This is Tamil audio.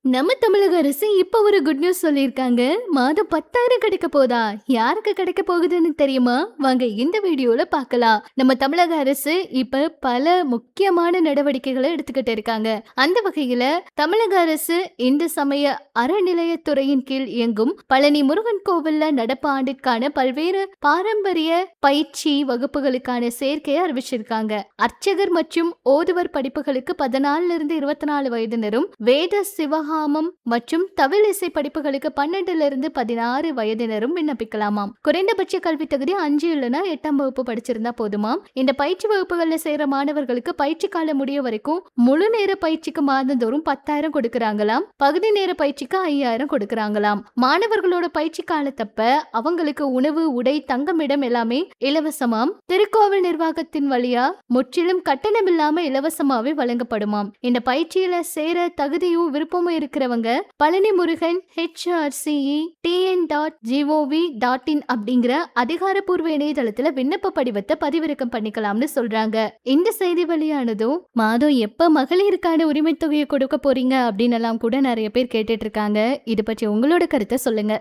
நம்ம தமிழக அரசு இப்ப ஒரு குட் நியூஸ் சொல்லியிருக்காங்க. மாதம் 10,000 கிடைக்க போதா? யாருக்கு கிடைக்க போகுதுன்னு தெரியுமா? வாங்க இந்த வீடியோல பார்க்கலாம். நம்ம தமிழக அரசு இப்ப பல முக்கியமான நடவடிக்கைகளை எடுத்துக்கிட்டு இருக்காங்க. அந்த வகையில தமிழக அரசு இந்து சமய அறநிலையத்துறையின் கீழ் இயங்கும் பழனி முருகன் கோவில்ல நடப்பு ஆண்டிற்கான பல்வேறு பாரம்பரிய பயிற்சி வகுப்புகளுக்கான சேர்க்கையை அறிவிச்சிருக்காங்க. அர்ச்சகர் மற்றும் ஓதுவர் படிப்புகளுக்கு 14 இருந்து 24 வயதினரும், வேத சிவகா மற்றும் தவில் இசை படிப்புகளுக்கு 12 இருந்து 16 வயதினரும் விண்ணப்பிக்கலாமாம். குறைந்தபட்ச கல்வி தகுதி 5 இல்லைன்னா 8ஆம் வகுப்பு படிச்சிருந்தா போதுமாம். இந்த பயிற்சி வகுப்புகள்ல சேர மாணவர்களுக்கு பயிற்சி காலம் முடிய வரைக்கும் முழு நேர பயிற்சிக்கு மாதந்தோறும் 10,000 கொடுக்கறாங்களாம். பகுதி நேர பயிற்சிக்கு 5,000 கொடுக்கறாங்களாம். மாணவர்களோட பயிற்சி காலத்தப்ப அவங்களுக்கு உணவு, உடை, தங்குமிடம் எல்லாமே இலவசமாம். திருக்கோவில் நிர்வாகத்தின் வழியா முற்றிலும் கட்டணம் இல்லாம இலவசமாவே வழங்கப்படுமாம். இந்த பயிற்சியில சேர தகுதியும் விருப்பமும் இருக்கிறவங்க பழனி முருகன் HRCETN.gov.in அப்படிங்கிற அதிகாரப்பூர்வ இணையதளத்துல விண்ணப்ப படிவத்தை பதிவிறக்கம் பண்ணிக்கலாம்னு சொல்றாங்க. இந்த செய்தி வெளியானதும் மாதம் எப்ப மகளிருக்கான உரிமை தொகையை கொடுக்க போறீங்க அப்படின்னு எல்லாம் கூட நிறைய பேர் கேட்டுட்டு இருக்காங்க. இது பற்றி உங்களோட கருத்தை சொல்லுங்க.